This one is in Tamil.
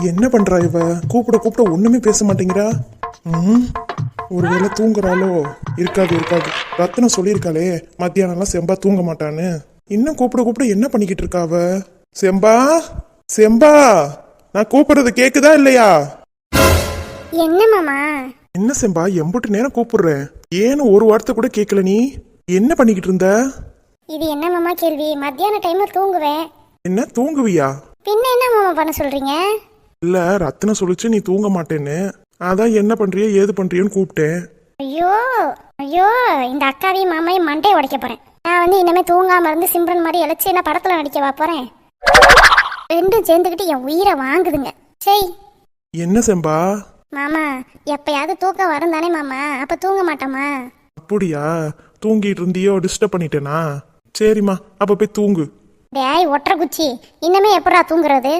என்ன பண்றா இவ? கூப்பிட கூப்பிட ஒண்ணுமே பேச மாட்டேங்கிறா. ம் ஒருவேளை தூங்குறாளோ? இருக்காது இருக்காது. ரத்னம் சொல்லியிருக்காளே மத்தியானம்லாம் செம்பா தூங்க மாட்டான்னு. இன்னும் கூப்பிட கூப்பிட என்ன பண்ணிக்கிட்டு இருக்கா அவ? செம்பா, செம்பா, நான் கூப்பிடுறது கேக்குதா இல்லையா? என்ன மாமா? என்ன செம்பா, எம்புட்டு நேரம் கூப்பிடுறேன், ஏன்னு ஒரு வார்த்தை கூட கேட்கல. நீ என்ன பண்ணிக்கிட்டு இருந்த? இது என்ன மாமா கேள்வி? மத்தியான டைம்ல தூங்குவேன். என்ன தூங்குவியா? பின்ன என்ன மாமா பண்ண சொல்றீங்க? இல்ல, ரத்னம் சொல்லிச்சு நீ தூங்க மாட்டேன்னு. அதான் என்ன பண்றியோ ஏது பண்றியோன்னு கூப்பிட்டேன். ஐயோ ஐயோ, இந்த அக்காவையும் மாமையும் மண்டையை உடைக்க போறேன். நான் இனிமே தூங்காம இருந்து சிம்ரன் மாதிரி இழைச்சி என்ன படத்துல நடிக்கவா போறேன்? ரெண்டும் சேர்ந்துக்கிட்டு என் உயிரை வாங்குதுங்க. சரி. என்ன செம்பா? மாமா, எப்பயாவது தூக்கம் வரும் தானே மாமா, அப்ப தூங்க மாட்டோமா? அப்படியா? தூங்கிட்டு இருந்தியோ, டிஸ்டர்ப் பண்ணிட்டேனா? சரிம்மா, அப்ப போய் தூங்கு. டேய் ஒற்றை குச்சி, இன்னமே எப்படா தூங்குறது?